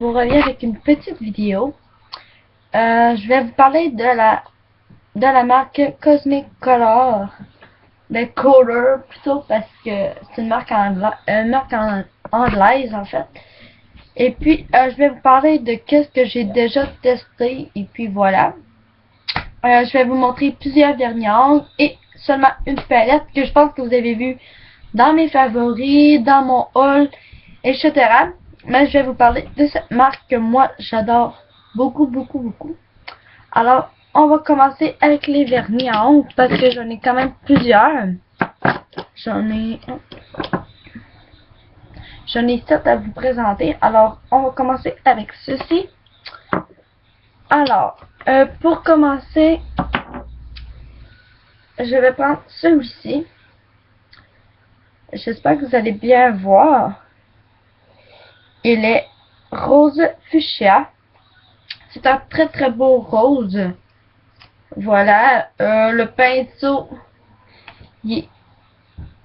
Je vous reviens avec une petite vidéo. Je vais vous parler de la marque Cosmic Color, de Color plutôt parce que c'est une marque anglaise en fait. Et puis je vais vous parler de qu'est-ce que j'ai déjà testé et puis voilà. Je vais vous montrer plusieurs vernis à ongles et seulement une palette que je pense que vous avez vu dans mes favoris, dans mon haul, etc. Mais je vais vous parler de cette marque que moi j'adore beaucoup. Alors, on va commencer avec les vernis à ongles parce que j'en ai quand même plusieurs. J'en ai 7 à vous présenter. Alors, on va commencer avec ceci. Alors, pour commencer, je vais prendre celui-ci. J'espère que vous allez bien voir. Il est rose fuchsia. C'est un très beau rose. Voilà, le pinceau, il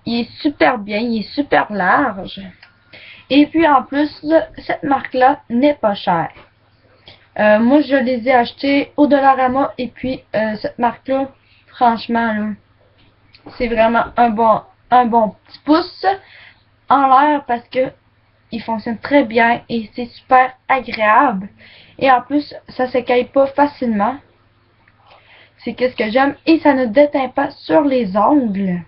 est super bien, il est super large. Et puis en plus, cette marque-là n'est pas chère. Moi, je les ai achetés au Dollarama et puis cette marque-là, franchement, là, c'est vraiment un bon petit pouce en l'air parce que il fonctionne très bien et c'est super agréable. Et en plus, ça s'écaille pas facilement. C'est qu'est-ce que j'aime et ça ne déteint pas sur les ongles.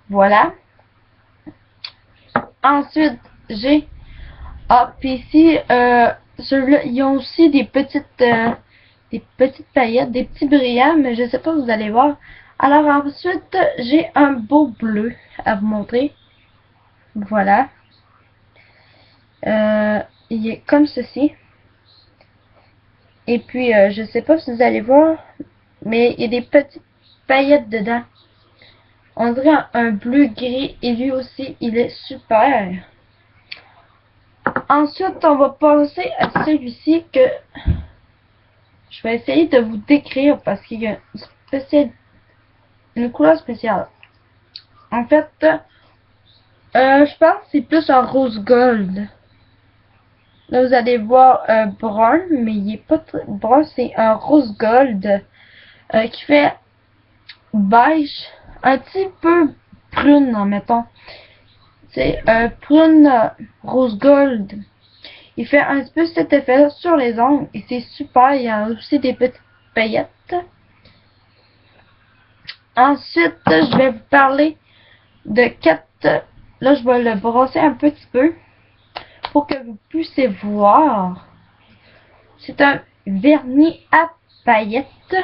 Voilà. Ensuite, j'ai puis ici, ceux-là, ils ont aussi des petites paillettes, des petits brillants, mais je sais pas, vous allez voir. Alors ensuite, j'ai un beau bleu à vous montrer. Voilà. Il est comme ceci. Et puis, je sais pas si vous allez voir, mais il y a des petites paillettes dedans. On dirait un bleu gris et lui aussi, il est super. Ensuite, on va passer à celui-ci que je vais essayer de vous décrire parce qu'il y a une couleur spéciale. En fait, je pense que c'est plus un rose gold. Là, vous allez voir brun, mais il est pas très brun, c'est un rose gold qui fait beige, un petit peu prune, mettons. C'est prune rose gold. Il fait un peu cet effet sur les ongles et c'est super. Il y a aussi des petites paillettes. Ensuite, je vais vous parler de 4. Là, je vais le brosser un petit peu pour que vous puissiez voir. C'est un vernis à paillettes.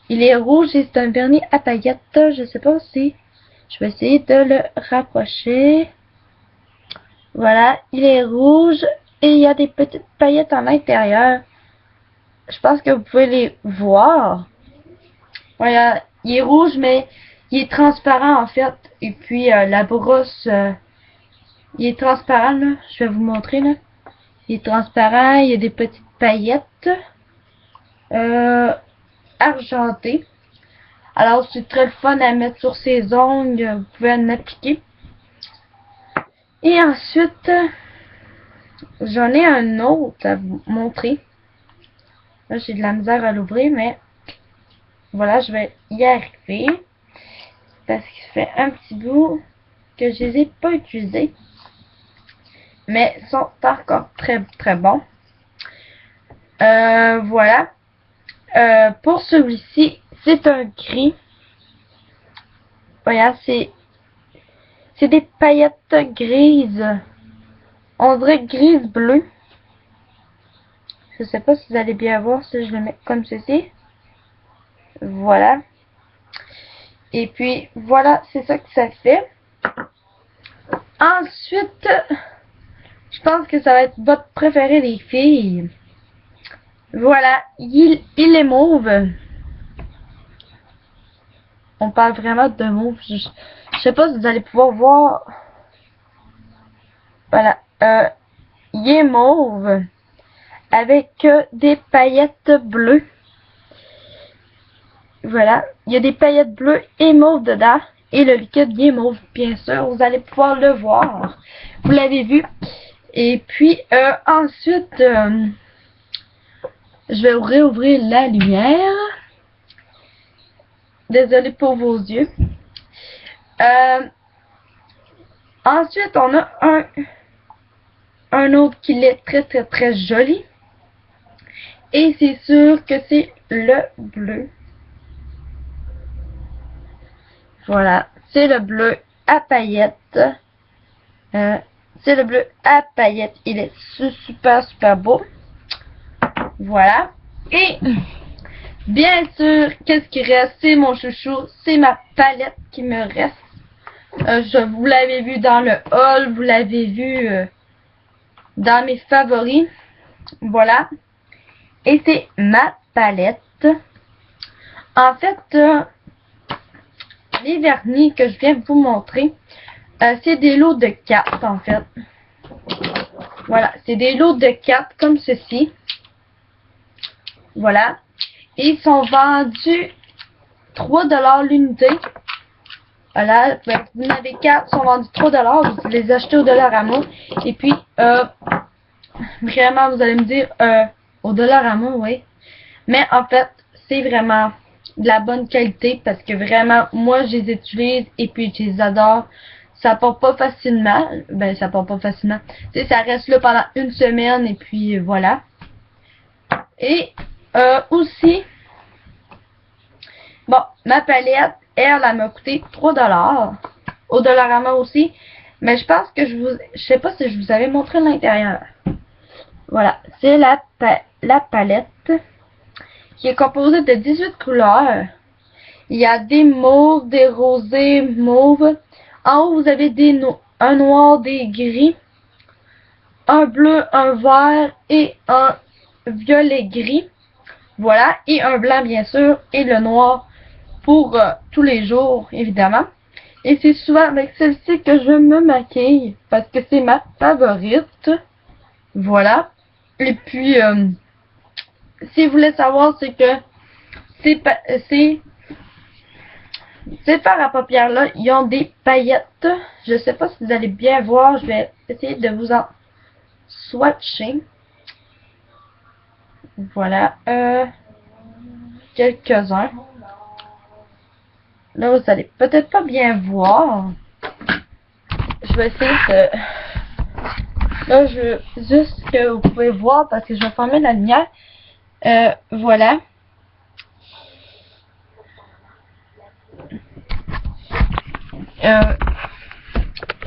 Il est rouge et c'est un vernis à paillettes. Je sais pas si je vais essayer de le rapprocher. Voilà, il est rouge et il y a des petites paillettes à l'intérieur. Je pense que vous pouvez les voir. Voilà, il est rouge, mais il est transparent en fait. Et puis la brosse, il est transparent là. Je vais vous montrer là. Il est transparent, il y a des petites paillettes argentées. Alors c'est très le fun à mettre sur ses ongles. Vous pouvez en appliquer. Et ensuite, j'en ai un autre à vous montrer. Là, j'ai de la misère à l'ouvrir, mais voilà, je vais y arriver. Parce qu'il fait un petit bout que je les ai pas utilisés. Mais sont encore très bons. Voilà. Pour celui-ci, c'est un gris. Voilà, c'est des paillettes grises. On dirait grise bleu. Je sais pas si vous allez bien voir si je le mets comme ceci. Voilà. Et puis, voilà, c'est ça que ça fait. Ensuite, je pense que ça va être votre préféré des filles. Voilà, il est mauve. On parle vraiment de mauve. Je sais pas si vous allez pouvoir voir. Voilà, il est mauve. Avec des paillettes bleues. Voilà, il y a des paillettes bleues et mauves dedans. Et le liquide il est mauve, bien sûr. Vous allez pouvoir le voir. Vous l'avez vu. Et puis, ensuite, je vais réouvrir la lumière. Désolée pour vos yeux. Ensuite, on a un autre qui est très joli. Et c'est sûr que c'est le bleu. Voilà, c'est le bleu à paillettes. C'est le bleu à paillettes. Il est super beau. Voilà. Et bien sûr, qu'est-ce qui reste? C'est mon chouchou. C'est ma palette qui me reste. Vous l'avez vu dans le haul. Vous l'avez vu dans mes favoris. Voilà. Et c'est ma palette. En fait, les vernis que je viens de vous montrer, c'est des lots de 4 en fait. Voilà, c'est des lots de 4 comme ceci. Voilà. Et ils sont vendus 3$ l'unité. Voilà, vous en avez 4, ils sont vendus 3$. Vous les achetez au Dollarama. Et puis, vraiment, vous allez me dire, au Dollarama, oui. Mais en fait, c'est vraiment de la bonne qualité parce que vraiment, moi, je les utilise et puis je les adore. Ça part pas facilement. Ben, ça part pas facilement. Tu sais, ça reste là pendant une semaine et puis voilà. Et aussi, bon, ma palette, elle m'a coûté 3$ au Dollarama aussi. Mais je pense que je sais pas si je vous avais montré l'intérieur. Voilà, c'est la palette qui est composée de 18 couleurs. Il y a des mauves, des rosés, mauves. En haut, vous avez un noir, des gris, un bleu, un vert et un violet gris. Voilà, et un blanc bien sûr, et le noir pour tous les jours, évidemment. Et c'est souvent avec celle-ci que je me maquille, parce que c'est ma favorite. Voilà. Et puis, si vous voulez savoir, c'est que ces fards à paupières là, ils ont des paillettes. Je sais pas si vous allez bien voir. Je vais essayer de vous en swatcher. Voilà. Quelques-uns. Là, vous allez peut-être pas bien voir. Je vais essayer de... Là, je veux juste que vous pouvez voir parce que je vais fermer la lumière. Voilà.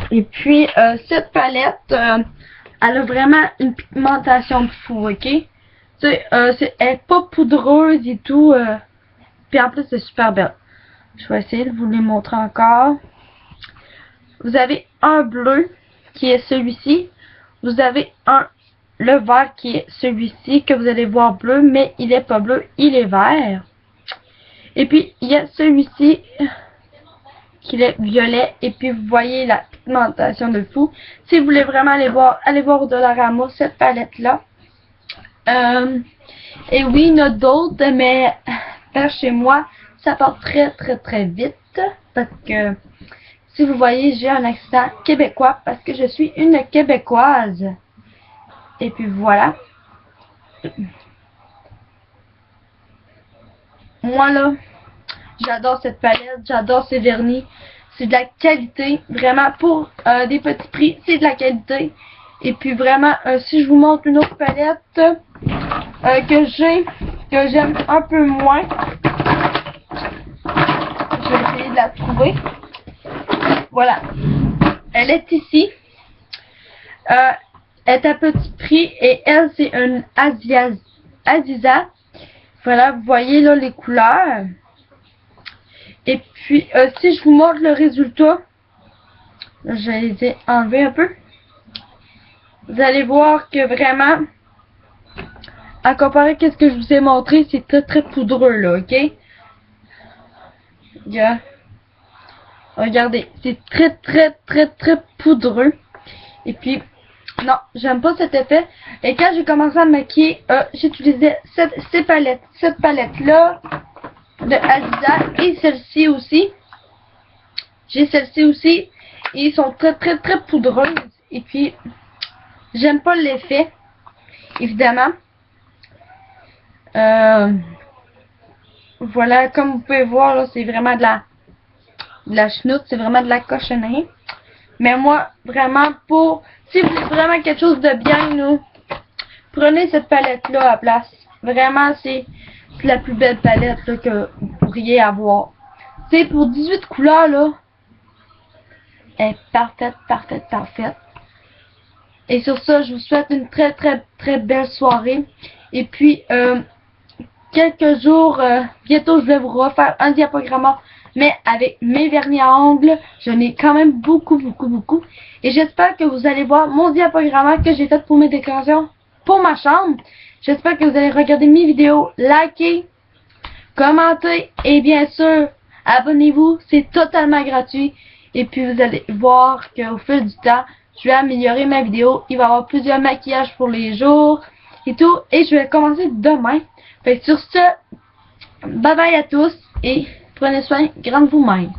Et puis, cette palette, elle a vraiment une pigmentation de fou, ok? Tu sais, elle est pas poudreuse et tout. Puis en plus, c'est super belle. Je vais essayer de vous les montrer encore. Vous avez un bleu qui est celui-ci. Vous avez le vert qui est celui-ci que vous allez voir bleu, mais il est pas bleu, il est vert. Et puis il y a celui-ci qui est violet. Et puis vous voyez la pigmentation de fou. Si vous voulez vraiment allez voir au Dollarama cette palette là. Et oui, il y en a d'autres, mais vers chez moi, ça part très vite. Parce que, si vous voyez, j'ai un accent québécois parce que je suis une Québécoise. Et puis voilà. Moi là, j'adore cette palette, j'adore ces vernis. C'est de la qualité, vraiment pour des petits prix, c'est de la qualité. Et puis vraiment, si je vous montre une autre palette que j'aime un peu moins, je vais essayer de la trouver. Voilà, elle est ici. Elle est à petit prix et elle c'est une Aziza. Voilà, vous voyez là les couleurs. Et puis si je vous montre le résultat, je vais les enlever un peu. Vous allez voir que vraiment, à comparer à ce que je vous ai montré, c'est très poudreux là, ok? Yeah. Regardez, c'est très poudreux. Et puis, non, j'aime pas cet effet. Et quand j'ai commencé à me maquiller, j'utilisais cette palette là de Aziza et celle-ci aussi. J'ai celle-ci aussi. Et ils sont très poudreuses. Et puis, J'aime pas l'effet, évidemment. Voilà, comme vous pouvez voir, là, c'est vraiment de la chenoute, c'est vraiment de la cochonnerie. Mais moi, vraiment, si vous voulez vraiment quelque chose de bien, là, prenez cette palette-là à la place. Vraiment, c'est la plus belle palette là, que vous pourriez avoir. C'est pour 18 couleurs, là. Elle est parfaite, parfaite, parfaite. Et sur ça, je vous souhaite une très, très, très belle soirée. Et puis, quelques jours, bientôt, je vais vous refaire un diaporama, mais avec mes vernis à ongles. J'en ai quand même beaucoup, beaucoup, beaucoup. Et j'espère que vous allez voir mon diaporama que j'ai fait pour mes décorations, pour ma chambre. J'espère que vous allez regarder mes vidéos, liker, commenter et bien sûr, abonnez-vous. C'est totalement gratuit. Et puis, vous allez voir qu'au fil du temps, je vais améliorer ma vidéo. Il va y avoir plusieurs maquillages pour les jours et tout. Et je vais commencer demain. Fait que sur ce, bye bye à tous et prenez soin grand de vous-même.